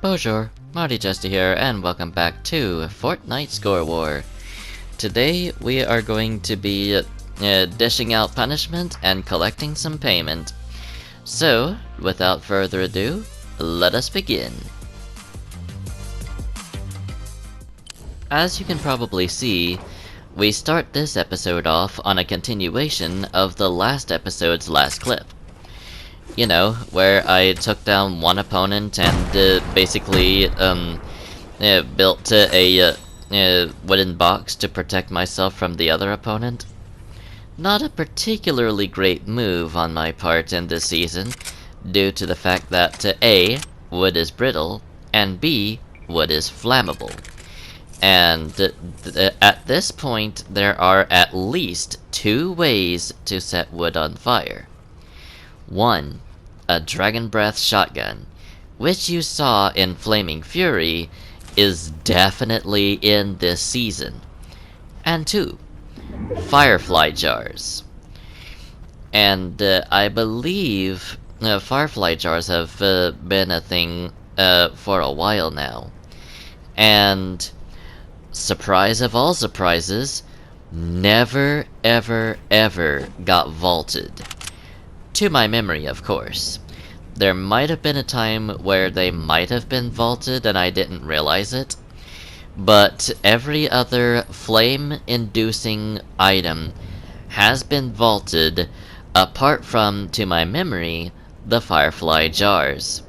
Bonjour, Mardi Jester here, and welcome back to Fortnite Score War. Today we are going to be dishing out punishment and collecting some payment. So, without further ado, let us begin. As you can probably see, we start this episode off on a continuation of the last episode's last clip. You know, where I took down one opponent and basically built a wooden box to protect myself from the other opponent. Not a particularly great move on my part in this season, due to the fact that A, wood is brittle, and B, wood is flammable. And at this point, there are at least two ways to set wood on fire. 1. A Dragon Breath shotgun, which you saw in Flaming Fury, is definitely in this season. And 2. Firefly jars. And I believe firefly jars have been a thing for a while now. And surprise of all surprises, never ever ever got vaulted. To my memory, of course. There might have been a time where they might have been vaulted and I didn't realize it, but every other flame-inducing item has been vaulted, apart from, to my memory, the Firefly jars.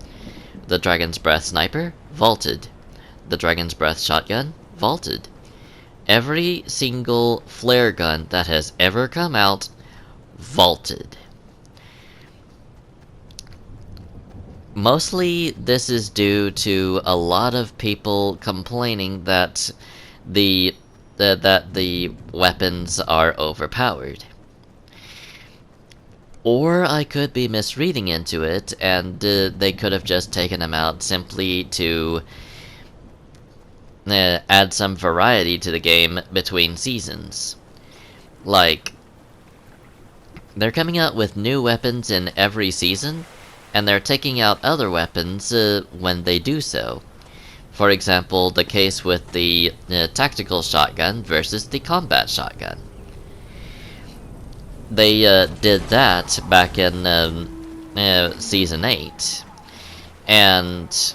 The Dragon's Breath sniper, vaulted. The Dragon's Breath shotgun, vaulted. Every single flare gun that has ever come out, vaulted. Mostly, this is due to a lot of people complaining that the weapons are overpowered. Or I could be misreading into it, and they could have just taken them out simply to add some variety to the game between seasons. Like, they're coming out with new weapons in every season, and they're taking out other weapons when they do so. For example, the case with the tactical shotgun versus the combat shotgun. They did that back in Season 8. And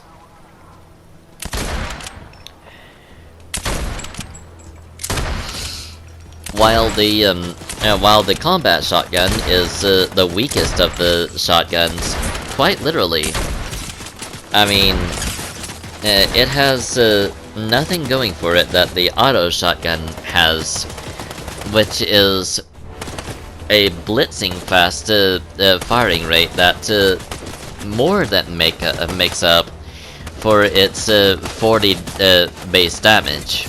while the combat shotgun is the weakest of the shotguns, quite literally, I mean, it has nothing going for it that the auto shotgun has, which is a blitzing fast firing rate that more than makes up for its 40 base damage.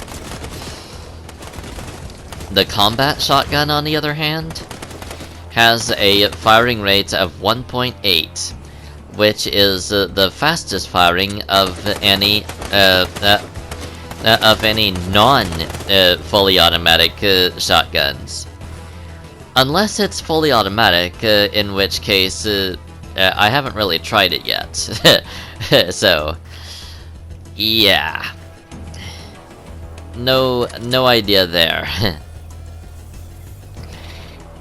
The combat shotgun, on the other hand, has a firing rate of 1.8, which is the fastest firing of any non fully automatic shotguns. Unless it's fully automatic, in which case I haven't really tried it yet. So, yeah, no idea there.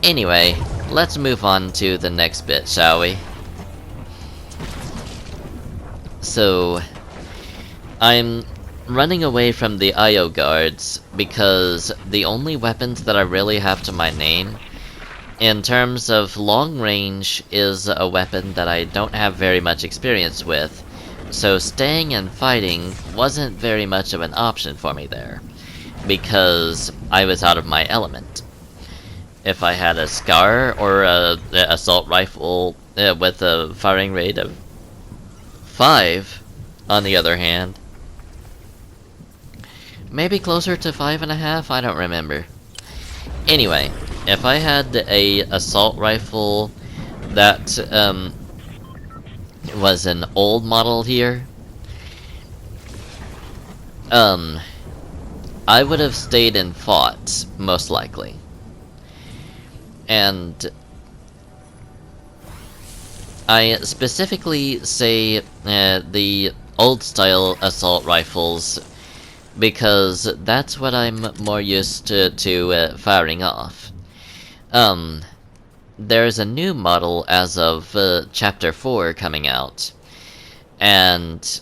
Anyway, let's move on to the next bit, shall we? So, I'm running away from the IO guards because the only weapons that I really have to my name, in terms of long range, is a weapon that I don't have very much experience with, so staying and fighting wasn't very much of an option for me there, because I was out of my element. If I had a SCAR or a assault rifle with a firing rate of 5, on the other hand, maybe closer to 5.5, I don't remember. Anyway, if I had a assault rifle that was an old model here, I would have stayed and fought, most likely. And I specifically say the old-style assault rifles because that's what I'm more used to firing off. Um, there's a new model as of Chapter 4 coming out, and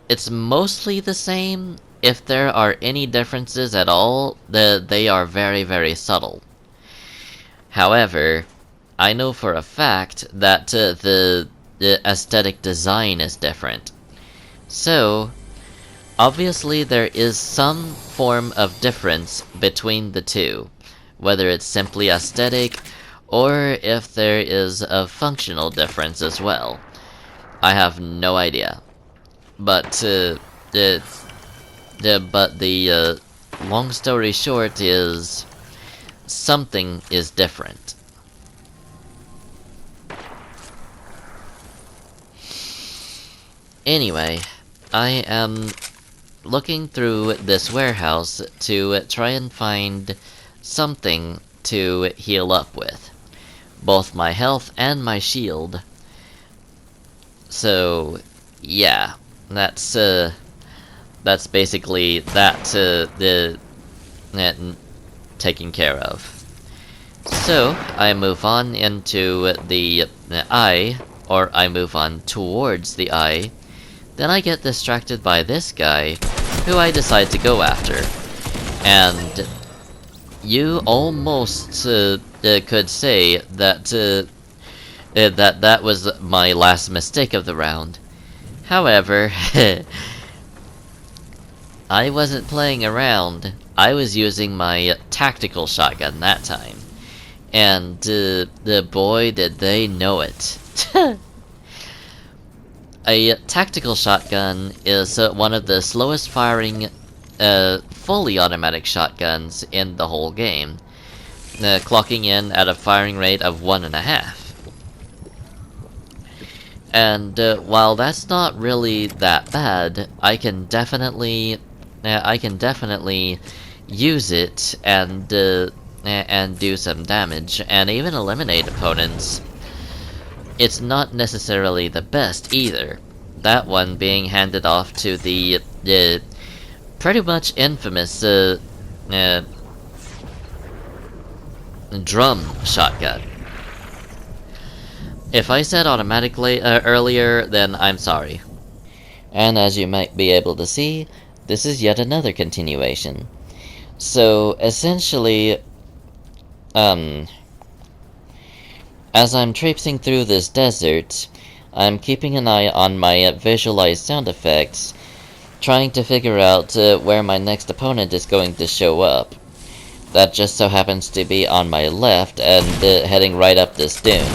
it's mostly the same. If there are any differences at all, they are very, very subtle. However, I know for a fact that the aesthetic design is different. So, obviously there is some form of difference between the two, whether it's simply aesthetic or if there is a functional difference as well. I have no idea. But the long story short is something is different. Anyway, I am looking through this warehouse to try and find something to heal up with. Both my health and my shield. So, yeah, that's basically the taken care of. So, I move on into the eye, or I move on towards the eye. Then I get distracted by this guy, who I decide to go after. And you almost could say that that was my last mistake of the round. However, I wasn't playing around. I was using my tactical shotgun that time. And the boy did they know it. A tactical shotgun is one of the slowest firing fully automatic shotguns in the whole game, clocking in at a firing rate of 1.5. And while that's not really that bad, I can definitely use it and do some damage and even eliminate opponents. It's not necessarily the best either. That one being handed off to the pretty much infamous drum shotgun. If I said automatically earlier, then I'm sorry. And as you might be able to see, this is yet another continuation. So essentially, as I'm traipsing through this desert, I'm keeping an eye on my visualized sound effects, trying to figure out where my next opponent is going to show up. That just so happens to be on my left and heading right up this dune.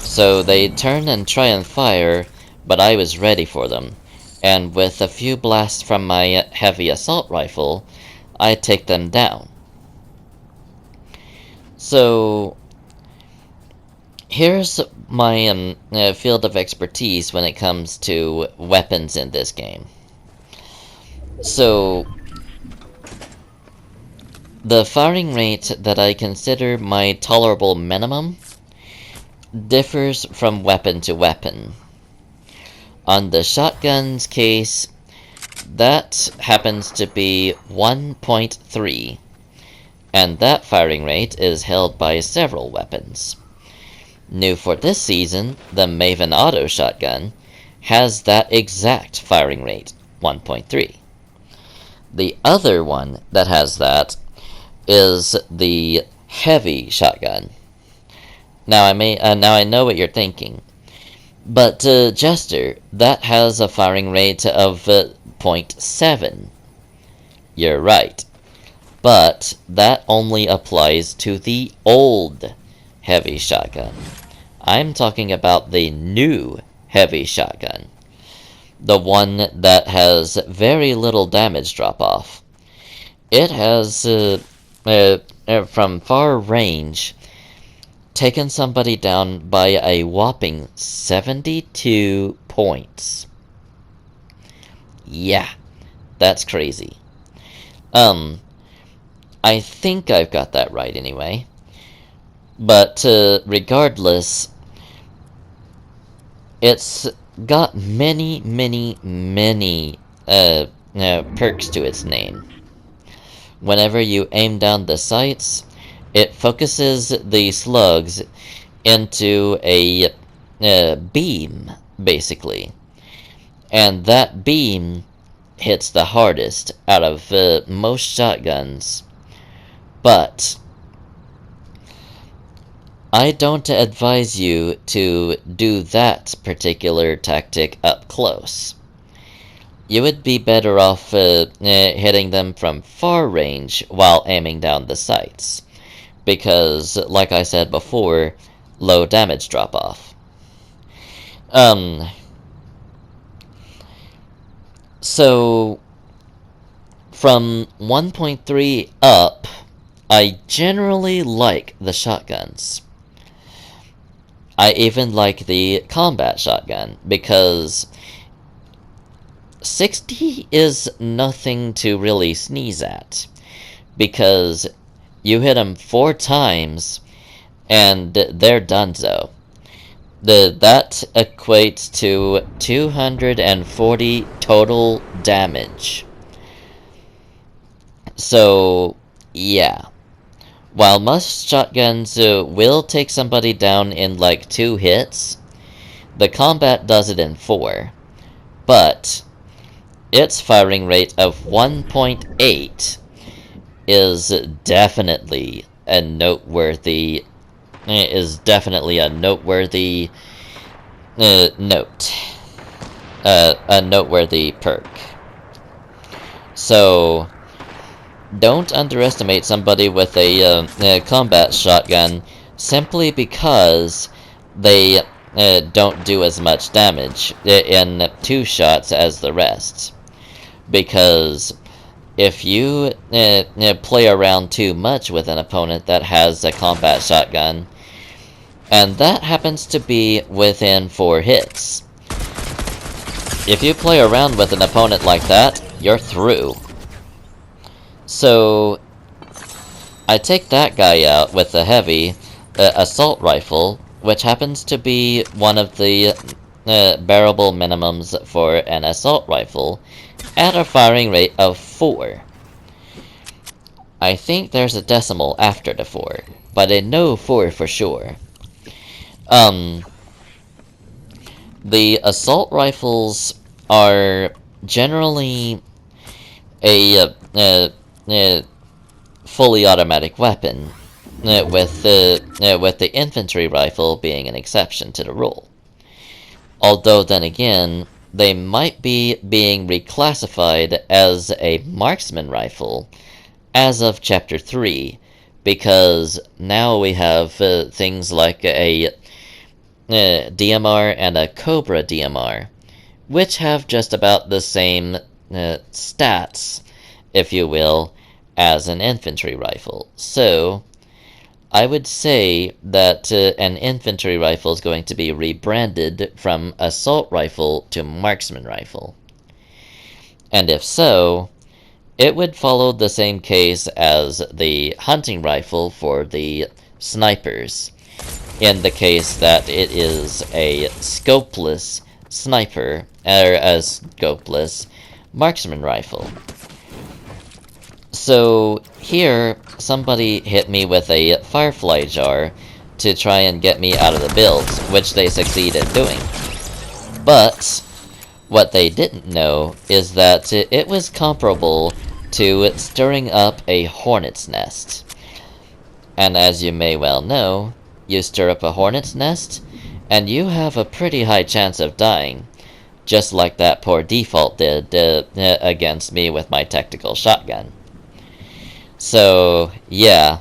So they turn and try and fire, but I was ready for them, and with a few blasts from my heavy assault rifle, I take them down. So here's my field of expertise when it comes to weapons in this game. So the firing rate that I consider my tolerable minimum differs from weapon to weapon. On the shotgun's case, that happens to be 1.3, and that firing rate is held by several weapons. New for this season, the Maven Auto Shotgun has that exact firing rate, 1.3. The other one that has that is the Heavy Shotgun. Now I know what you're thinking. But Jester, that has a firing rate of 0.7. You're right. But that only applies to the old heavy shotgun. I'm talking about the new heavy shotgun. The one that has very little damage drop-off. It has, from far range, taken somebody down by a whopping 72 points. Yeah, that's crazy. I think I've got that right anyway. But regardless, it's got many, many, many perks to its name. Whenever you aim down the sights, it focuses the slugs into a beam, basically. And that beam hits the hardest out of most shotguns. But I don't advise you to do that particular tactic up close. You would be better off hitting them from far range while aiming down the sights. Because, like I said before, low damage drop-off. So, from 1.3 up, I generally like the shotguns. I even like the combat shotgun, because 60 is nothing to really sneeze at. Because you hit them 4 times, and they're donezo. That equates to 240 total damage. So, yeah. While most shotguns will take somebody down in like 2 hits, the combat does it in 4. But its firing rate of 1.8 is definitely a noteworthy note. A noteworthy perk. So, don't underestimate somebody with a combat shotgun simply because they don't do as much damage in 2 shots as the rest. Because if you play around too much with an opponent that has a combat shotgun, and that happens to be within 4 hits, if you play around with an opponent like that, you're through. So, I take that guy out with a heavy assault rifle, which happens to be one of the bearable minimums for an assault rifle, at a firing rate of 4. I think there's a decimal after the 4, but I know 4 for sure. The assault rifles are generally a fully automatic weapon, with the infantry rifle being an exception to the rule. Although then again, they might be being reclassified as a marksman rifle as of Chapter 3, because now we have things like a DMR and a Cobra DMR, which have just about the same stats, if you will, as an infantry rifle. So, I would say that an infantry rifle is going to be rebranded from assault rifle to marksman rifle. And if so, it would follow the same case as the hunting rifle for the snipers, in the case that it is a scopeless sniper, or a scopeless marksman rifle. So here, somebody hit me with a firefly jar to try and get me out of the builds, which they succeed in doing. But what they didn't know is that it was comparable to stirring up a hornet's nest. And as you may well know, you stir up a hornet's nest, and you have a pretty high chance of dying, just like that poor default did against me with my tactical shotgun. So, yeah.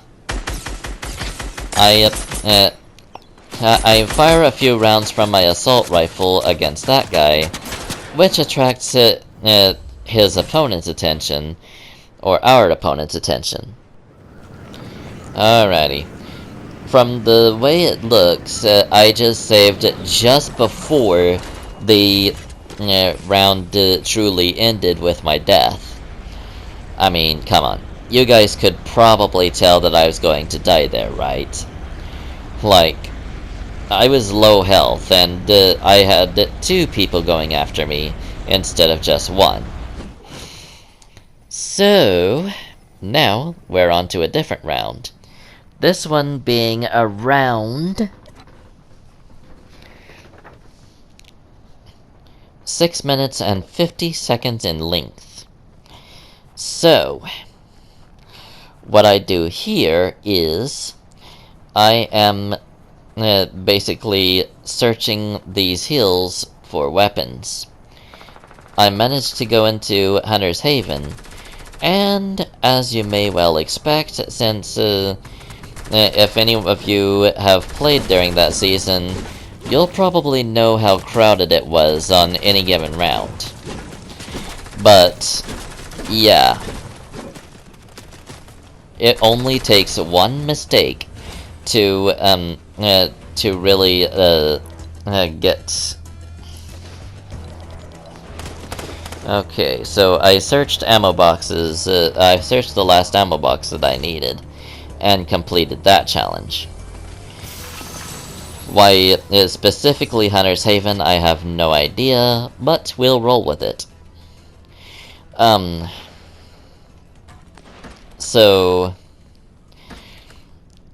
I fire a few rounds from my assault rifle against that guy, which attracts his opponent's attention, or our opponent's attention. Alrighty. From the way it looks, I just saved just before the round truly ended with my death. I mean, come on. You guys could probably tell that I was going to die there, right? Like, I was low health, and I had 2 people going after me instead of just 1. So, now we're on to a different round. This one being around 6 minutes and 50 seconds in length. So, what I do here is I am basically searching these hills for weapons. I managed to go into Hunter's Haven, and as you may well expect, since if any of you have played during that season, you'll probably know how crowded it was on any given round. But, yeah. It only takes one mistake to really get... Okay, so I searched ammo boxes, I searched the last ammo box that I needed, and completed that challenge. Why specifically Hunter's Haven, I have no idea, but we'll roll with it. So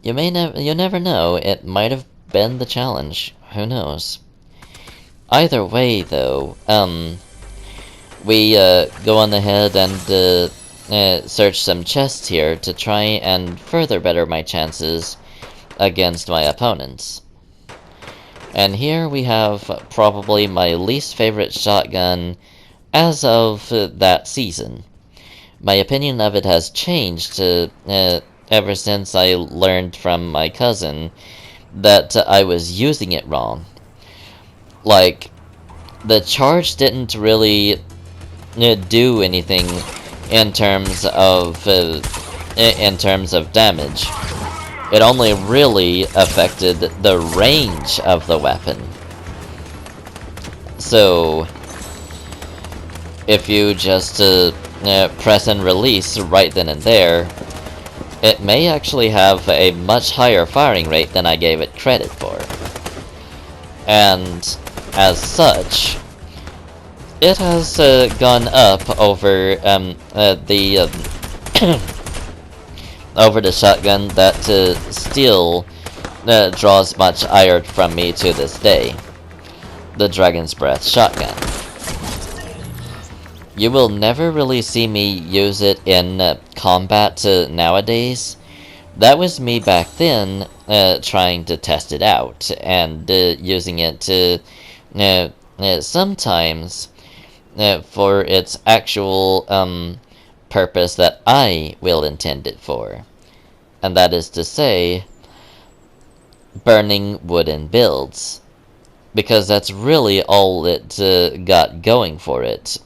you never know, it might have been the challenge, who knows. Either way though, we go on ahead and search some chests here to try and further better my chances against my opponents. And here we have probably my least favorite shotgun as of that season. My opinion of it has changed ever since I learned from my cousin that I was using it wrong. Like, the charge didn't really do anything in terms of damage. It only really affected the range of the weapon. So, if you just press and release right then and there, it may actually have a much higher firing rate than I gave it credit for. And as such, it has gone up over over the shotgun that still draws much ire from me to this day, the Dragon's Breath shotgun. You will never really see me use it in combat nowadays. That was me back then trying to test it out and using it to sometimes for its actual purpose that I will intend it for. And that is to say, burning wooden builds. Because that's really all it got going for it.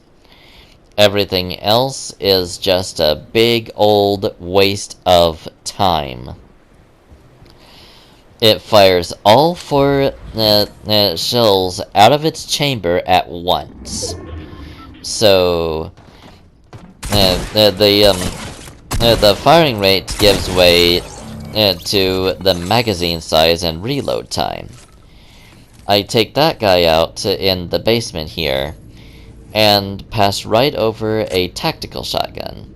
Everything else is just a big old waste of time. It fires all 4 shells out of its chamber at once. So the firing rate gives way to the magazine size and reload time. I take that guy out in the basement here and pass right over a tactical shotgun.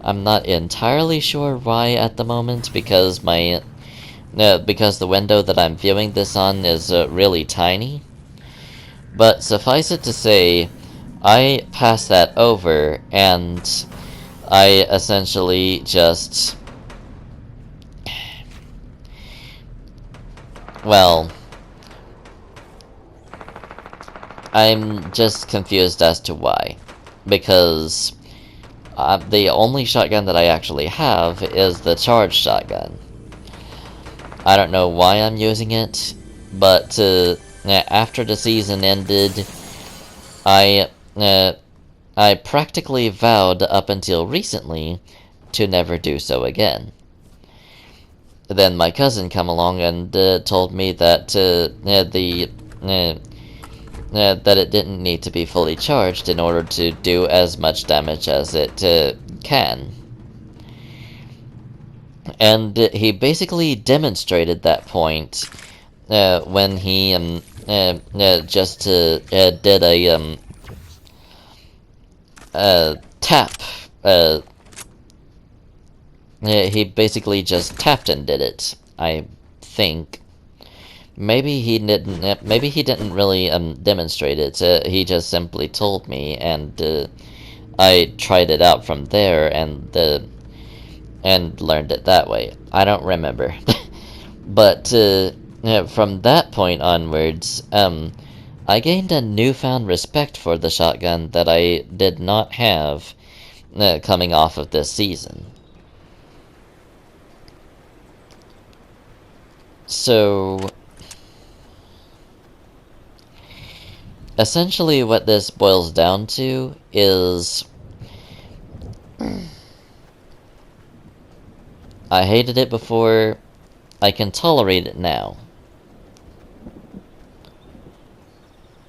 I'm not entirely sure why at the moment, because because the window that I'm viewing this on is really tiny. But suffice it to say, I pass that over, and I essentially just... well... I'm just confused as to why. Because the only shotgun that I actually have is the charged shotgun. I don't know why I'm using it, but after the season ended, I practically vowed up until recently to never do so again. Then my cousin come along and told me that that it didn't need to be fully charged in order to do as much damage as it can. And he basically demonstrated that point when he just did a tap. He basically just tapped and did it, I think. Maybe he didn't. Maybe he didn't really demonstrate it. He just simply told me, and I tried it out from there, and learned it that way. I don't remember, but from that point onwards, I gained a newfound respect for the shotgun that I did not have coming off of this season. So, essentially what this boils down to is I hated it before, I can tolerate it now.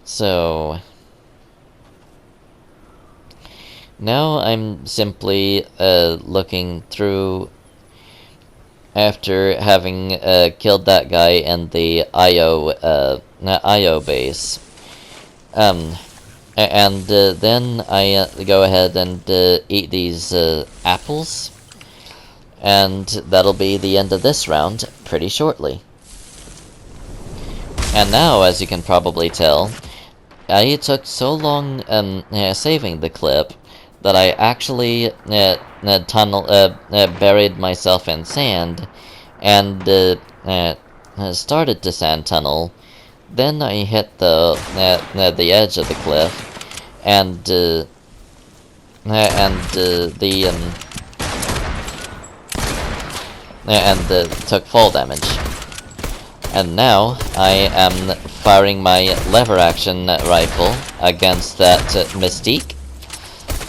So, now I'm simply looking through after having killed that guy in the IO base. And then I go ahead and eat these apples, and that'll be the end of this round pretty shortly. And now, as you can probably tell, I took so long saving the clip that I actually buried myself in sand and started to sand tunnel. Then I hit the edge of the cliff, and took fall damage. And now I am firing my lever action rifle against that Mystique,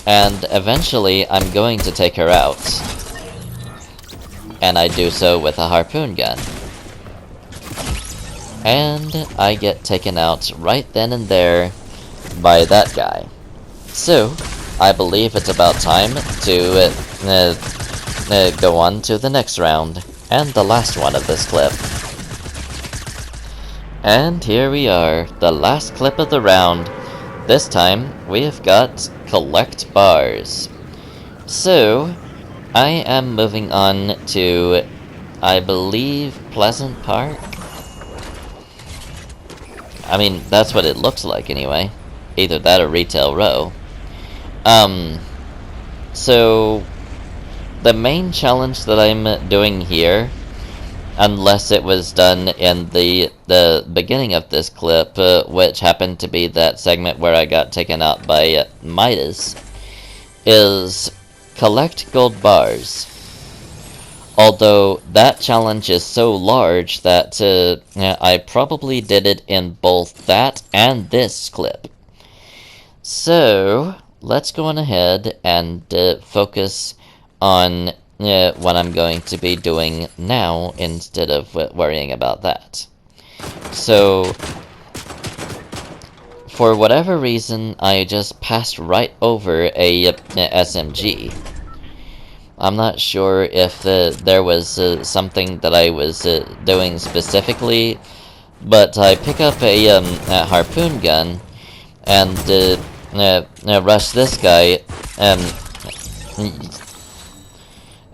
and eventually I'm going to take her out. And I do so with a harpoon gun. And I get taken out right then and there by that guy. So, I believe it's about time to go on to the next round, and the last one of this clip. And here we are, the last clip of the round. This time, we have got collect bars. So, I am moving on to, I believe, Pleasant Park? I mean, that's what it looks like anyway. Either that or Retail Row. So, the main challenge that I'm doing here, unless it was done in the beginning of this clip, which happened to be that segment where I got taken out by Midas, is collect gold bars. Although that challenge is so large that I probably did it in both that and this clip. So, let's go on ahead and focus on what I'm going to be doing now instead of worrying about that. So, for whatever reason, I just passed right over a SMG. I'm not sure if there was something that I was doing specifically, but I pick up a harpoon gun and rush this guy,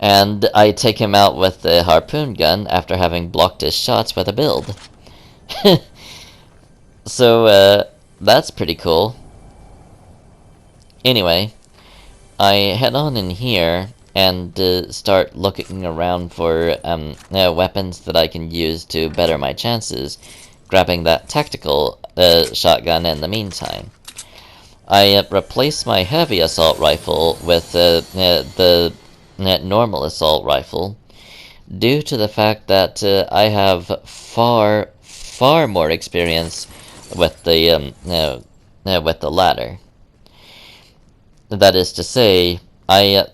and I take him out with the harpoon gun after having blocked his shots with a build. So, that's pretty cool. Anyway, I head on in here and start looking around for weapons that I can use to better my chances, grabbing that tactical shotgun in the meantime. I replace my heavy assault rifle with the normal assault rifle, due to the fact that I have far more experience with the latter. That is to say, I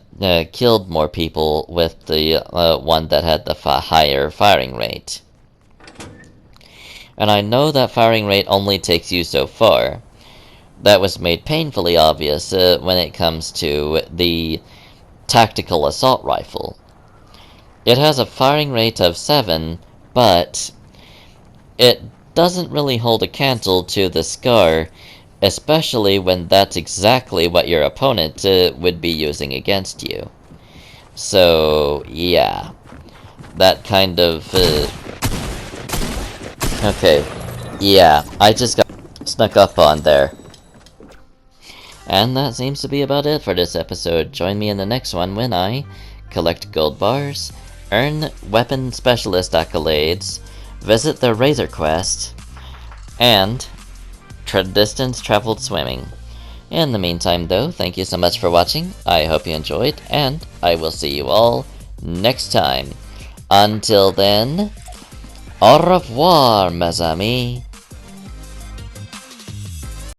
killed more people with the one that had the higher firing rate. And I know that firing rate only takes you so far. That was made painfully obvious when it comes to the tactical assault rifle. It has a firing rate of 7, but it doesn't really hold a candle to the scar, especially when that's exactly what your opponent would be using against you. So, yeah. That kind of, Okay. Yeah, I just got snuck up on there. And that seems to be about it for this episode. Join me in the next one when I collect gold bars, earn weapon specialist accolades, visit the Razor Quest, and distance traveled swimming. In the meantime, though, thank you so much for watching. I hope you enjoyed, and I will see you all next time. Until then, au revoir, mes amis.